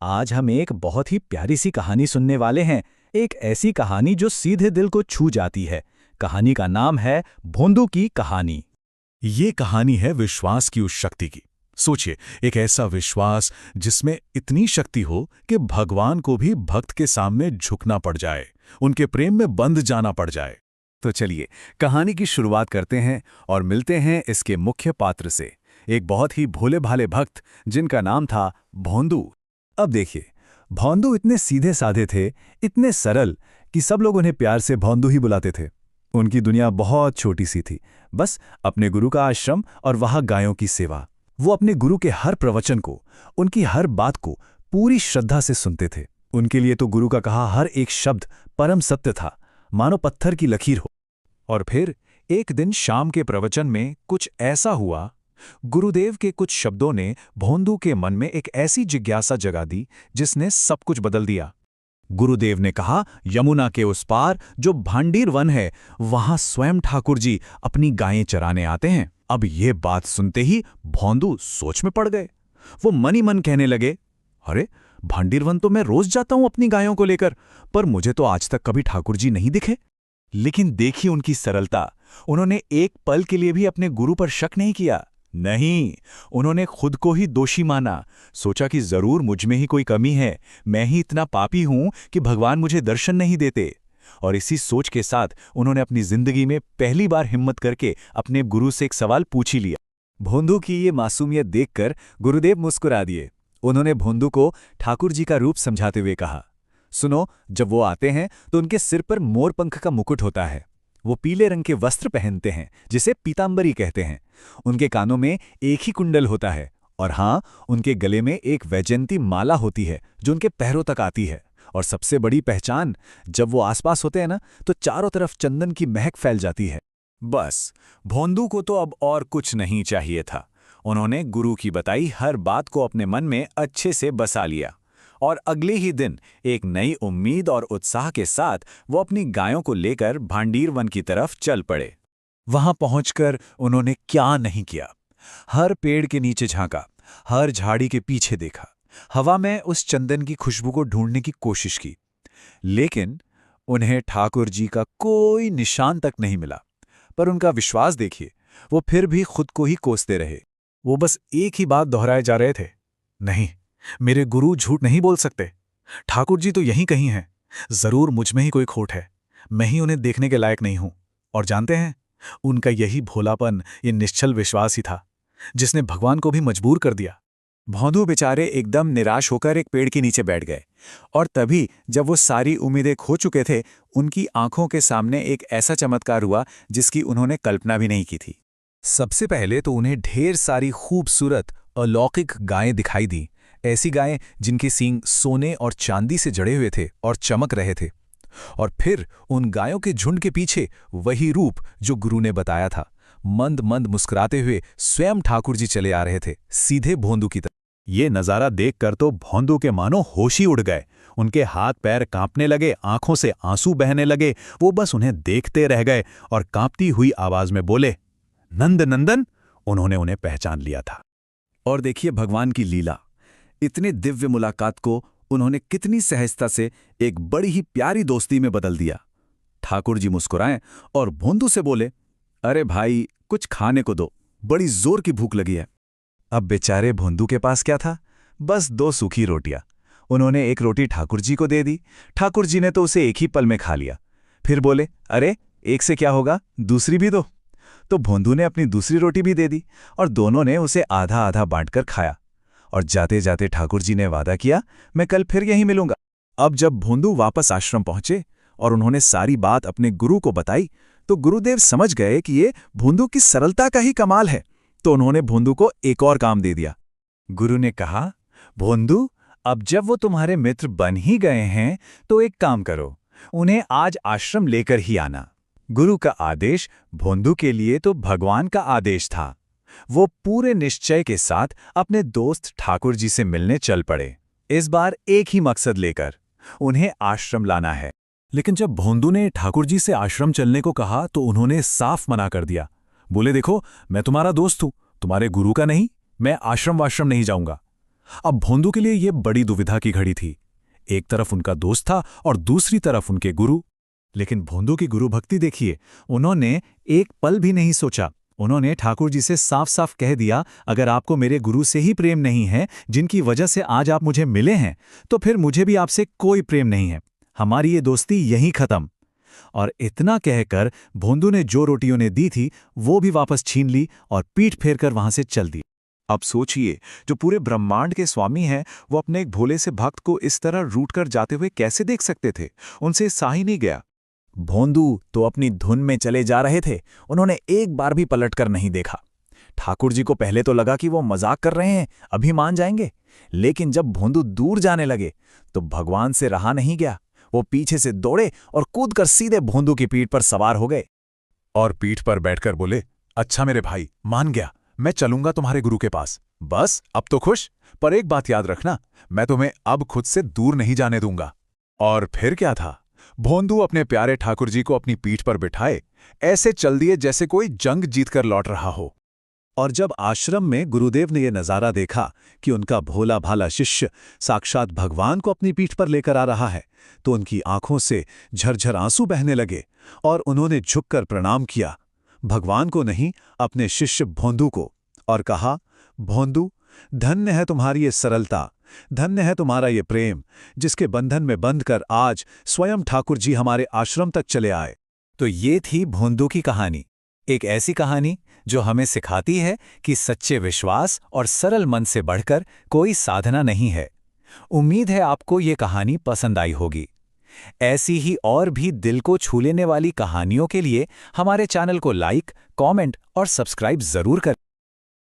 आज हम एक बहुत ही प्यारी सी कहानी सुनने वाले हैं। एक ऐसी कहानी जो सीधे दिल को छू जाती है। कहानी का नाम है भोंदू की कहानी। ये कहानी है विश्वास की उस शक्ति की। सोचिए, एक ऐसा विश्वास जिसमें इतनी शक्ति हो कि भगवान को भी भक्त के सामने झुकना पड़ जाए, उनके प्रेम में बंध जाना पड़ जाए। तो चलिए कहानी की शुरुआत करते हैं और मिलते हैं इसके मुख्य पात्र से, एक बहुत ही भोले भाले भक्त जिनका नाम था भोंदू। अब देखिए, भोंदू इतने सीधे साधे थे, इतने सरल कि सब लोग उन्हें प्यार से भोंदू ही बुलाते थे। उनकी दुनिया बहुत छोटी सी थी, बस अपने गुरु का आश्रम और वहां गायों की सेवा। वो अपने गुरु के हर प्रवचन को, उनकी हर बात को पूरी श्रद्धा से सुनते थे। उनके लिए तो गुरु का कहा हर एक शब्द परम सत्य था, मानो पत्थर की लकीर हो। और फिर एक दिन शाम के प्रवचन में कुछ ऐसा हुआ, गुरुदेव के कुछ शब्दों ने भोंदू के मन में एक ऐसी जिज्ञासा जगा दी जिसने सब कुछ बदल दिया। गुरुदेव ने कहा, यमुना के उस पार जो भांडीर वन है, वहां स्वयं ठाकुर जी अपनी गायें चराने आते हैं। अब ये बात सुनते ही भोंदू सोच में पड़ गए। वो मन ही मन कहने लगे, अरे भांडीर वन तो मैं रोज जाता हूं अपनी गायों को लेकर, पर मुझे तो आज तक कभी ठाकुर जी नहीं दिखे। लेकिन देखिए उनकी सरलता, उन्होंने एक पल के लिए भी अपने गुरु पर शक नहीं किया। नहीं, उन्होंने खुद को ही दोषी माना। सोचा कि जरूर मुझ में ही कोई कमी है, मैं ही इतना पापी हूं कि भगवान मुझे दर्शन नहीं देते। और इसी सोच के साथ उन्होंने अपनी जिंदगी में पहली बार हिम्मत करके अपने गुरु से एक सवाल पूछ ही लिया। भोंदू की ये मासूमियत देखकर गुरुदेव मुस्कुरा दिए। उन्होंने भोंदू को ठाकुर जी का रूप समझाते हुए कहा, सुनो, जब वो आते हैं तो उनके सिर पर मोरपंख का मुकुट होता है। वो पीले रंग के वस्त्र पहनते हैं जिसे पीतांबरी कहते हैं। उनके कानों में एक ही कुंडल होता है, और हाँ, उनके गले में एक वैजयंती माला होती है जो उनके पैरों तक आती है। और सबसे बड़ी पहचान, जब वो आसपास होते हैं ना, तो चारों तरफ चंदन की महक फैल जाती है। बस भोंदू को तो अब और कुछ नहीं चाहिए था। उन्होंने गुरु की बताई हर बात को अपने मन में अच्छे से बसा लिया, और अगले ही दिन एक नई उम्मीद और उत्साह के साथ वो अपनी गायों को लेकर भांडीर वन की तरफ चल पड़े। वहां पहुंचकर उन्होंने क्या नहीं किया। हर पेड़ के नीचे झांका, हर झाड़ी के पीछे देखा, हवा में उस चंदन की खुशबू को ढूंढने की कोशिश की, लेकिन उन्हें ठाकुर जी का कोई निशान तक नहीं मिला। पर उनका विश्वास देखिए, वो फिर भी खुद को ही कोसते रहे। वो बस एक ही बात दोहराए जा रहे थे, नहीं, मेरे गुरु झूठ नहीं बोल सकते। ठाकुर जी तो यहीं कहीं हैं। जरूर मुझ में ही कोई खोट है, मैं ही उन्हें देखने के लायक नहीं हूं। और जानते हैं, उनका यही भोलापन, ये निश्चल विश्वास ही था जिसने भगवान को भी मजबूर कर दिया। भोंदू बेचारे एकदम निराश होकर एक पेड़ के नीचे बैठ गए। और तभी जब वो सारी उम्मीदें खो चुके थे, उनकी आंखों के सामने एक ऐसा चमत्कार हुआ जिसकी उन्होंने कल्पना भी नहीं की थी। सबसे पहले तो उन्हें ढेर सारी खूबसूरत अलौकिक गायें दिखाई दी। ऐसी गायें जिनके सींग सोने और चांदी से जड़े हुए थे और चमक रहे थे। और फिर उन गायों के झुंड के पीछे वही रूप जो गुरु ने बताया था। मंद मंद मुस्कुराते हुए स्वयं ठाकुर जी चले आ रहे थे, सीधे भोंदू की तरफ। ये नज़ारा देखकर तो भोंदू के मानो होश ही उड़ गए। उनके हाथ पैर कांपने लगे, आंखों से आंसू बहने लगे। वो बस उन्हें देखते रह गए और कांपती हुई आवाज में बोले, नंद नंदन। उन्होंने उन्हें पहचान लिया था। और देखिए भगवान की लीला, इतने दिव्य मुलाकात को उन्होंने कितनी सहजता से एक बड़ी ही प्यारी दोस्ती में बदल दिया। ठाकुर जी मुस्कुराए और भोंदू से बोले, अरे भाई, कुछ खाने को दो, बड़ी जोर की भूख लगी है। अब बेचारे भोंदू के पास क्या था, बस 2 सूखी रोटियां। उन्होंने एक रोटी ठाकुर जी को दे दी। ठाकुर जी ने तो उसे एक ही पल में खा लिया। फिर बोले, अरे एक से क्या होगा, दूसरी भी दो। तो भोंदू ने अपनी दूसरी रोटी भी दे दी और दोनों ने उसे आधा आधा बांटकर खाया। और जाते जाते ठाकुर जी ने वादा किया, मैं कल फिर यहीं मिलूंगा। अब जब भोंदू वापस आश्रम पहुंचे और उन्होंने सारी बात अपने गुरु को बताई, तो गुरुदेव समझ गए कि ये भोंदू की सरलता का ही कमाल है। तो उन्होंने भोंदू को एक और काम दे दिया। गुरु ने कहा, भोंदू, अब जब वो तुम्हारे मित्र बन ही गए हैं तो एक काम करो, उन्हें आज आश्रम लेकर ही आना। गुरु का आदेश भोंदू के लिए तो भगवान का आदेश था। वो पूरे निश्चय के साथ अपने दोस्त ठाकुर जी से मिलने चल पड़े, इस बार एक ही मकसद लेकर, उन्हें आश्रम लाना है। लेकिन जब भोंदू ने ठाकुर जी से आश्रम चलने को कहा तो उन्होंने साफ मना कर दिया। बोले, देखो, मैं तुम्हारा दोस्त हूं, तुम्हारे गुरु का नहीं। मैं आश्रम वाश्रम नहीं जाऊंगा। अब भोंदू के लिए ये बड़ी दुविधा की घड़ी थी। एक तरफ उनका दोस्त था और दूसरी तरफ उनके गुरु। लेकिन भोंदू की गुरु भक्ति देखिए, उन्होंने एक पल भी नहीं सोचा। उन्होंने ठाकुर जी से साफ साफ कह दिया, अगर आपको मेरे गुरु से ही प्रेम नहीं है, जिनकी वजह से आज आप मुझे मिले हैं, तो फिर मुझे भी आपसे कोई प्रेम नहीं है। हमारी ये दोस्ती यहीं खत्म। और इतना कहकर भोंदू ने जो रोटियों ने दी थी वो भी वापस छीन ली और पीठ फेरकर वहां से चल दी। अब सोचिए, जो पूरे ब्रह्मांड के स्वामी हैं, वो अपने एक भोले से भक्त को इस तरह रूठ कर जाते हुए कैसे देख सकते थे? उनसे सहा ही नहीं गया। भोंदू तो अपनी धुन में चले जा रहे थे। उन्होंने एक बार भी पलटकर नहीं देखा। ठाकुर जी को पहले तो लगा कि वो मजाक कर रहे हैं, अभी मान जाएंगे। लेकिन जब भोंदू दूर जाने लगे तो भगवान से रहा नहीं गया। वो पीछे से दौड़े और कूदकर सीधे भोंदू की पीठ पर सवार हो गए। और पीठ पर बैठकर बोले, अच्छा मेरे भाई, मान गया, मैं चलूंगा तुम्हारे गुरु के पास। बस अब तो खुश, पर एक बात याद रखना, मैं तुम्हें अब खुद से दूर नहीं जाने दूंगा। और फिर क्या था? भोंदू अपने प्यारे ठाकुर जी को अपनी पीठ पर बिठाए ऐसे चल दिए जैसे कोई जंग जीतकर लौट रहा हो। और जब आश्रम में गुरुदेव ने यह नज़ारा देखा कि उनका भोला भाला शिष्य साक्षात भगवान को अपनी पीठ पर लेकर आ रहा है, तो उनकी आंखों से झरझर आंसू बहने लगे और उन्होंने झुककर प्रणाम किया, भगवान को नहीं, अपने शिष्य भोंदू को, और कहा, भोंदू, धन्य है तुम्हारी ये सरलता, धन्य है तुम्हारा ये प्रेम, जिसके बंधन में बंधकर आज स्वयं ठाकुर जी हमारे आश्रम तक चले आए। तो ये थी भोंदू की कहानी। एक ऐसी कहानी जो हमें सिखाती है कि सच्चे विश्वास और सरल मन से बढ़कर कोई साधना नहीं है। उम्मीद है आपको ये कहानी पसंद आई होगी। ऐसी ही और भी दिल को छू लेने वाली कहानियों के लिए हमारे चैनल को लाइक, कमेंट और सब्सक्राइब जरूर करें।